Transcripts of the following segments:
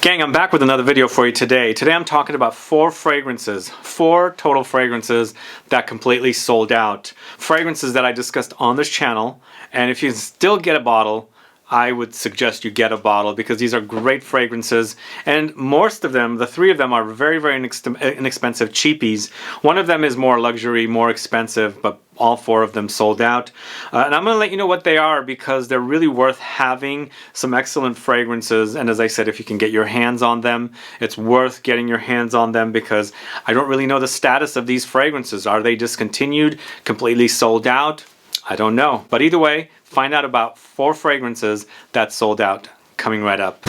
Gang, I'm back with another video for you today. Today I'm talking about four total fragrances that completely sold out. Fragrances that I discussed on this channel, and if you still get a bottle, I would suggest you get a bottle because these are great fragrances, and most of them, the three of them, are very inexpensive cheapies. One of them is more luxury, more expensive, but all four of them sold out. And I'm going to let you know what they are because they're really worth having. Some excellent fragrances, and as I said, if you can get your hands on them, it's worth getting your hands on them because I don't really know the status of these fragrances. Are they discontinued, completely sold out? I don't know. But either way, find out about four fragrances that sold out. Coming right up.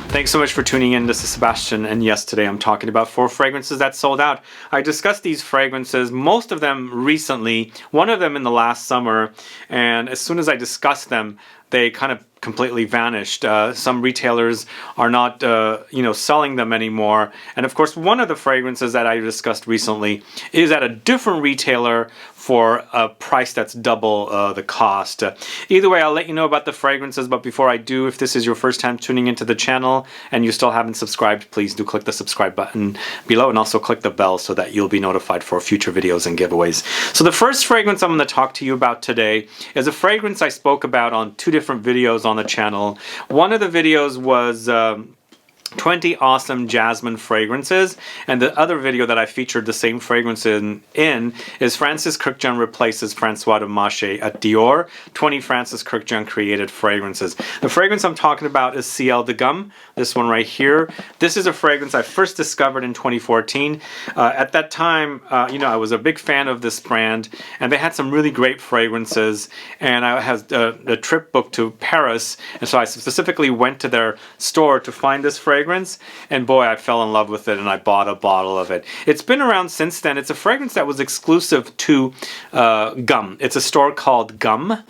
Thanks so much for tuning in. This is Sebastian, and yes, today I'm talking about four fragrances that sold out. I discussed these fragrances, most of them recently, one of them in the last summer, and as soon as I discussed them, they kind of completely vanished. Some retailers are not, selling them anymore. And of course, one of the fragrances that I discussed recently is at a different retailer for a price that's double the cost. Either way, I'll let you know about the fragrances, but before I do, if this is your first time tuning into the channel and you still haven't subscribed, please do click the subscribe button below and also click the bell so that you'll be notified for future videos and giveaways. So the first fragrance I'm going to talk to you about today is a fragrance I spoke about on two different videos on the channel. One of the videos was 20 awesome Jasmine fragrances, and the other video that I featured the same fragrance in is Francis Kurkdjian replaces Francois Demachy at Dior. 20 Francis Kurkdjian created fragrances. The fragrance I'm talking about is Ciel de Gum, this one right here. This is a fragrance I first discovered in 2014. At that time, I was a big fan of this brand, and they had some really great fragrances, and I had a trip booked to Paris, and so I specifically went to their store to find this fragrance, and boy, I fell in love with it and I bought a bottle of it. It's been around since then. It's a fragrance that was exclusive to Gum. It's a store called Gum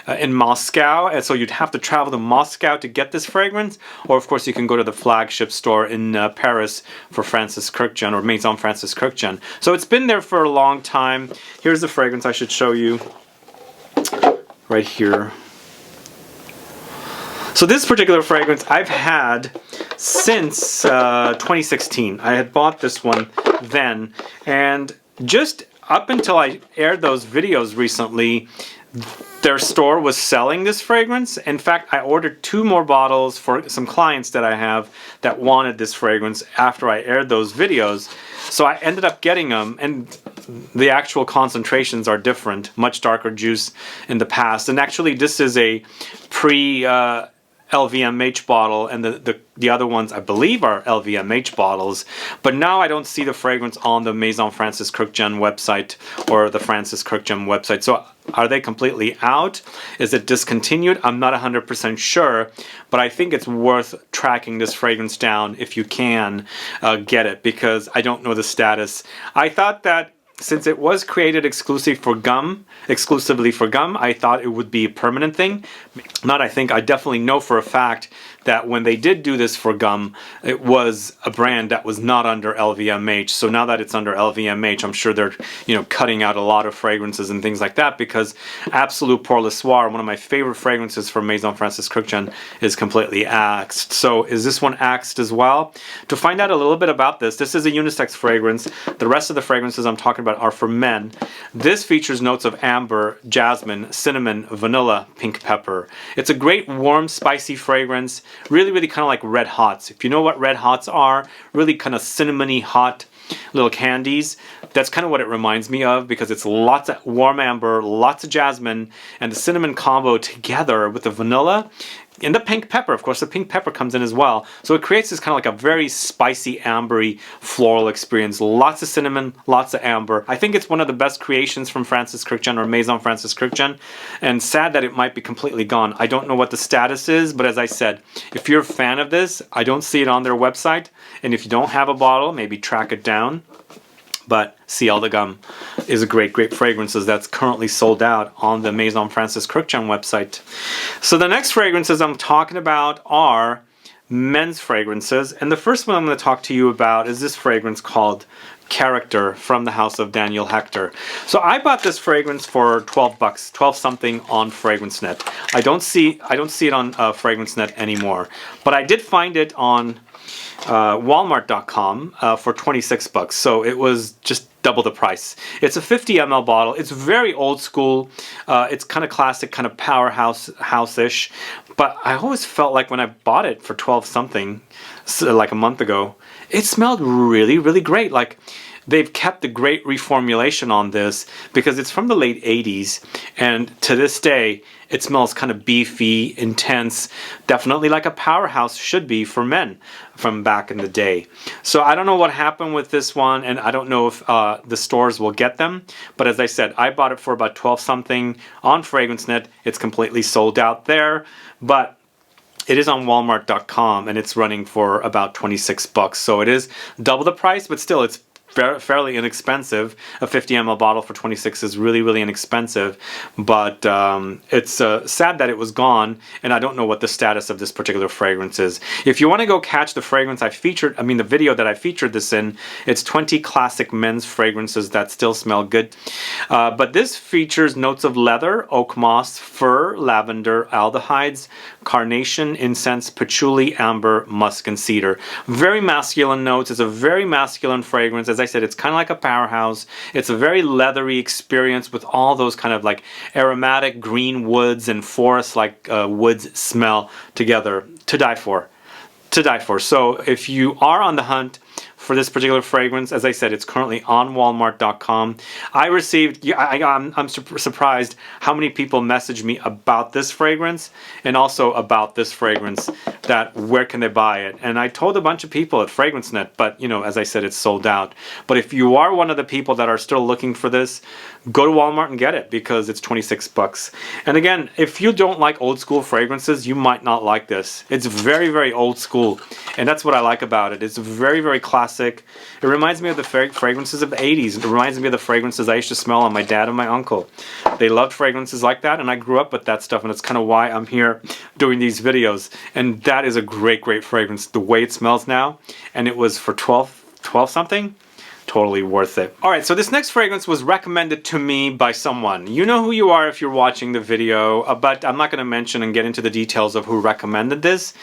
in Moscow, and so you'd have to travel to Moscow to get this fragrance, or of course you can go to the flagship store in Paris for Francis Kurkdjian, or Maison Francis Kurkdjian. So it's been there for a long time. Here's the fragrance I should show you right here. So this particular fragrance I've had since 2016. I had bought this one then, and just up until I aired those videos recently, their store was selling this fragrance. In fact, I ordered 2 more bottles for some clients that I have that wanted this fragrance after I aired those videos. So I ended up getting them, and the actual concentrations are different, much darker juice in the past. And actually this is a pre LVMH bottle, and the other ones I believe are LVMH bottles, but now I don't see the fragrance on the Maison Francis Kurkdjian website or the Francis Kurkdjian website. So are they completely out? Is it discontinued? I'm not 100% sure, but I think it's worth tracking this fragrance down if you can get it, because I don't know the status. I thought that since it was created exclusively for Gum, I thought it would be a permanent thing. I definitely know for a fact that when they did do this for Gum, it was a brand that was not under LVMH. So now that it's under LVMH, I'm sure they're cutting out a lot of fragrances and things like that, because Absolute Pour Le Soir, one of my favorite fragrances from Maison Francis Kurkdjian, is completely axed. So is this one axed as well? To find out a little bit about this is a unisex fragrance. The rest of the fragrances I'm talking about are for men. This features notes of amber, jasmine, cinnamon, vanilla, pink pepper. It's a great warm, spicy fragrance. Really kind of like Red Hots. If you know what Red Hots are, really kind of cinnamony hot little candies. That's kind of what it reminds me of, because it's lots of warm amber, lots of jasmine, and the cinnamon combo together with the vanilla. And the pink pepper, of course, the pink pepper comes in as well. So it creates this kind of like a very spicy, ambery, floral experience. Lots of cinnamon, lots of amber. I think it's one of the best creations from Francis Kurkdjian, or Maison Francis Kurkdjian. And sad that it might be completely gone. I don't know what the status is, but as I said, if you're a fan of this, I don't see it on their website. And if you don't have a bottle, maybe track it down. But Ciel de Gum is a great fragrances that's currently sold out on the Maison Francis Kurkdjian website. So the next fragrances I'm talking about are men's fragrances, and the first one I'm going to talk to you about is this fragrance called Character from the house of Daniel Hechter. So I bought this fragrance for 12 bucks, 12 something on FragranceNet. I don't see it on FragranceNet anymore, but I did find it on Walmart.com for 26 bucks. So it was just double the price. It's a 50 ml bottle. It's very old school. It's kind of classic, kind of powerhouse house-ish. But I always felt like when I bought it for 12 something, like a month ago, it smelled really, really great. Like they've kept the great reformulation on this because it's from the late 80s, and to this day it smells kind of beefy, intense, definitely like a powerhouse should be for men from back in the day. So I don't know what happened with this one, and I don't know if the stores will get them, but as I said, I bought it for about 12 something on FragranceNet. It's completely sold out there, but it is on Walmart.com and it's running for about 26 bucks. So it is double the price, but still it's fairly inexpensive. A 50 ml bottle for 26 is really, really inexpensive, but it's sad that it was gone, and I don't know what the status of this particular fragrance is. If you want to go catch the fragrance the video that I featured this in, it's 20 classic men's fragrances that still smell good. But this features notes of leather, oakmoss, fir, lavender, aldehydes, carnation, incense, patchouli, amber, musk, and cedar. Very masculine notes. It's a very masculine fragrance. As I said, it's kind of like a powerhouse. It's a very leathery experience with all those kind of like aromatic green woods and forest like woods smell together. To die for. To die for. So if you are on the hunt for this particular fragrance, as I said, it's currently on Walmart.com. I received, I'm surprised how many people messaged me about this fragrance and also about this fragrance, that where can they buy it. And I told a bunch of people at FragranceNet, but you know, as I said, it's sold out. But if you are one of the people that are still looking for this, go to Walmart and get it because it's 26 bucks. And again, if you don't like old school fragrances, you might not like this. It's very, very old school, and that's what I like about it. It's very, very classic. It reminds me of the fragrances of the 80s. It reminds me of the fragrances I used to smell on my dad and my uncle. They loved fragrances like that, and I grew up with that stuff, and it's kind of why I'm here doing these videos. And that is a great, great fragrance, the way it smells now. And it was for 12 something. Totally worth it. Alright, so this next fragrance was recommended to me by someone. You know who you are if you're watching the video, but I'm not going to mention and get into the details of who recommended this.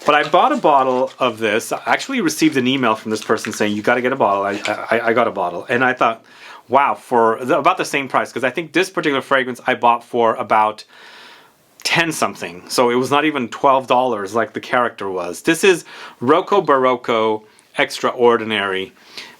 But I bought a bottle of this. I actually received an email from this person saying, you got to get a bottle. I got a bottle. And I thought, wow, for about the same price. Because I think this particular fragrance I bought for about 10 something. So it was not even $12 like the Character was. This is ROCCOBAROCCO Extraordinary.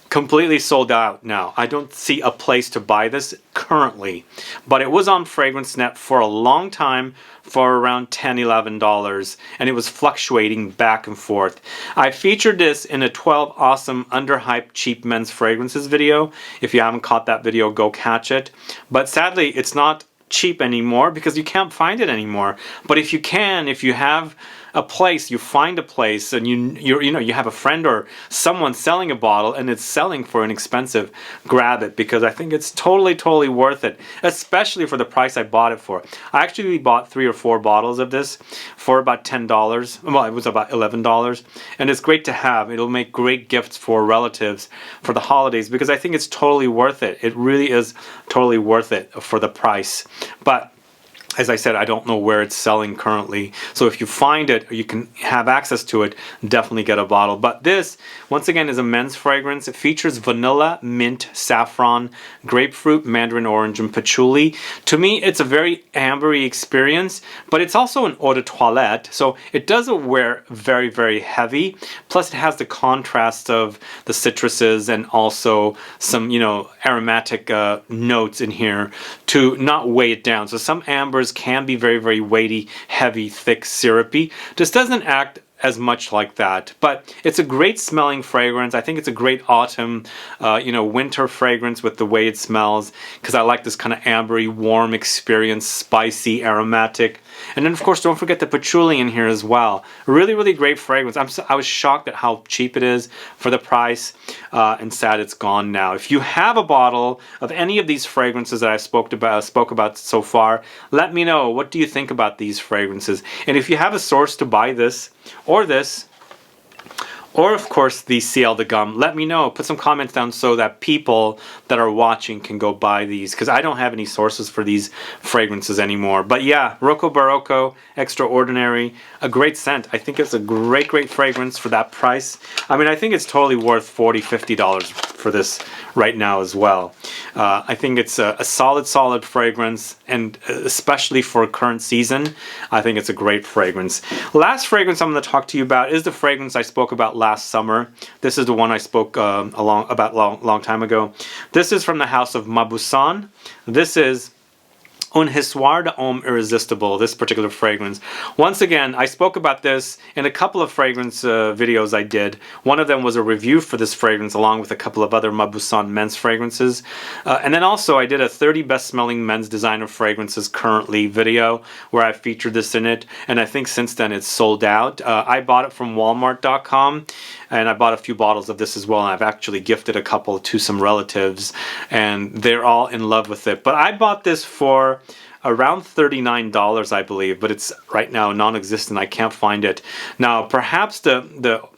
Completely sold out now. I don't see a place to buy this currently, but it was on FragranceNet for a long time for around $10, $11, and it was fluctuating back and forth. I featured this in a 12 awesome underhyped cheap men's fragrances video. If you haven't caught that video, go catch it. But sadly, it's not cheap anymore because you can't find it anymore. But if you can, if you have a place, you find a place, and you have a friend or someone selling a bottle and it's selling for inexpensive, grab it, because I think it's totally worth it, especially for the price I bought it for. I actually bought 3 or 4 bottles of this for about $10. Well, it was about $11, and it's great to have. It'll make great gifts for relatives for the holidays because I think it's totally worth it. It really is totally worth it for the price. But as I said, I don't know where it's selling currently. So if you find it or you can have access to it, definitely get a bottle. But this, once again, is a men's fragrance. It features vanilla, mint, saffron, grapefruit, mandarin orange, and patchouli. To me, it's a very ambery experience, but it's also an eau de toilette. So it doesn't wear very heavy. Plus it has the contrast of the citruses and also some, aromatic notes in here to not weigh it down. So some ambers can be very weighty, heavy, thick, syrupy. This doesn't act as much like that, but it's a great smelling fragrance. I think it's a great autumn, winter fragrance with the way it smells, because I like this kind of ambery, warm experience, spicy, aromatic. And then of course don't forget the patchouli in here as well. Really great fragrance. I was shocked at how cheap it is for the price, and sad it's gone now. If you have a bottle of any of these fragrances that I spoke about so far, let me know. What do you think about these fragrances? And if you have a source to buy this, or this, or of course the Ciel the gum. Let me know. Put some comments down so that people that are watching can go buy these, because I don't have any sources for these fragrances anymore. But yeah, ROCCOBAROCCO, Extraordinary, a great scent. I think it's a great fragrance for that price. I mean, I think it's totally worth $40, $50 for this right now as well. I think it's a solid fragrance, and especially for current season, I think it's a great fragrance. Last fragrance I'm going to talk to you about is the fragrance I spoke about last summer. This is the one I spoke about long time ago. This is from the house of MAUBOUSSIN. This is Unhistoired Homme Irresistible, this particular fragrance. Once again, I spoke about this in a couple of fragrance videos I did. One of them was a review for this fragrance along with a couple of other MAUBOUSSIN men's fragrances. And then also I did a 30 best smelling men's designer fragrances currently video where I featured this in it. And I think since then it's sold out. I bought it from Walmart.com. And I bought a few bottles of this as well, and I've actually gifted a couple to some relatives, and they're all in love with it. But I bought this for around $39, I believe, but it's right now non-existent. I can't find it. Now, perhaps the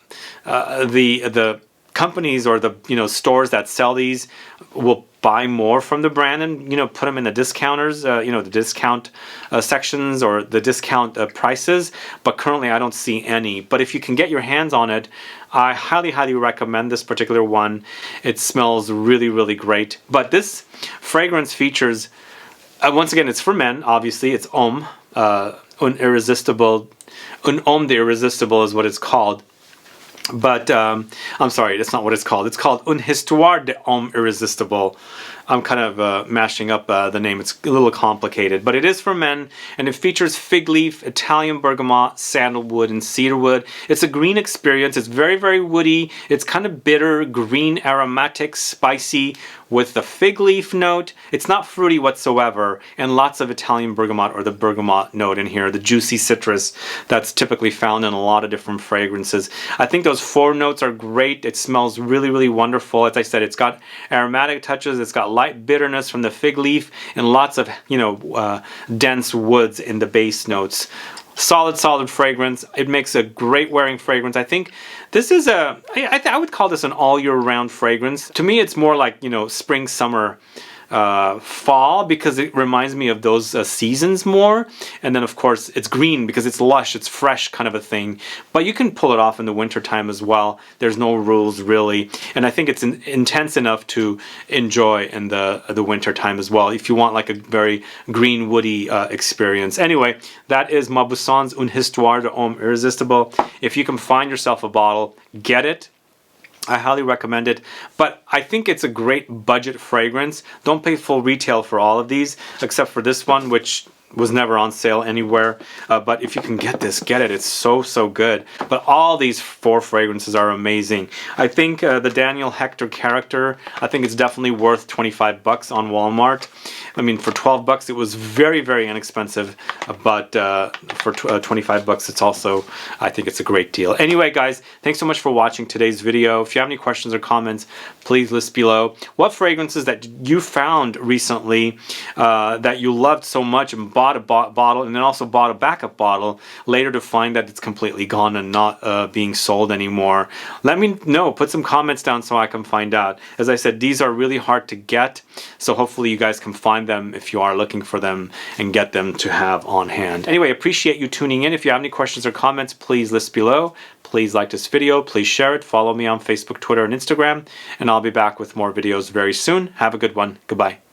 companies or the stores that sell these will buy more from the brand and put them in the discounters, the discount sections or the discount prices. But currently, I don't see any. But if you can get your hands on it, I highly recommend this particular one. It smells really great. But this fragrance features, once again, it's for men. Obviously, it's Homme, Un Irresistible, Un Homme de Irresistible is what it's called. But I'm sorry, that's not what it's called. It's called Unhistoired Homme Irresistible. I'm kind of mashing up the name. It's a little complicated, but it is for men, and it features fig leaf, Italian bergamot, sandalwood, and cedarwood. It's a green experience. It's very woody. It's kind of bitter, green, aromatic, spicy, with the fig leaf note. It's not fruity whatsoever, and lots of Italian bergamot or the bergamot note in here, the juicy citrus that's typically found in a lot of different fragrances. I think those 4 notes are great. It smells really wonderful. As I said, it's got aromatic touches. It's got light bitterness from the fig leaf and lots of dense woods in the base notes. Solid fragrance. It makes a great wearing fragrance. I think this is I would call this an all year round fragrance. To me, it's more like spring, summer, fall, because it reminds me of those seasons more. And then of course it's green because it's lush, it's fresh kind of a thing. But you can pull it off in the winter time as well. There's no rules really. And I think it's intense enough to enjoy in the winter time as well, if you want like a very green woody experience. Anyway, that is MAUBOUSSIN's Unhistoired Homme Irresistible. If you can find yourself a bottle, get it. I highly recommend it, but I think it's a great budget fragrance. Don't pay full retail for all of these, except for this one, which was never on sale anywhere. But if you can get this, get it. It's so good. But all these 4 fragrances are amazing. I think the Daniel Hechter Caractere, I think it's definitely worth 25 bucks on Walmart. I mean, for 12 bucks, it was very inexpensive, but for 25 bucks, it's also, I think it's a great deal. Anyway, guys, thanks so much for watching today's video. If you have any questions or comments, please list below. What fragrances that you found recently that you loved so much and bought a bottle and then also bought a backup bottle later to find that it's completely gone and not being sold anymore? Let me know. Put some comments down so I can find out. As I said, these are really hard to get, so hopefully you guys can find them if you are looking for them and get them to have on hand. Anyway, appreciate you tuning in. If you have any questions or comments, please list below. Please like this video, please share it, follow me on Facebook, Twitter, and Instagram, and I'll be back with more videos very soon. Have a good one. Goodbye.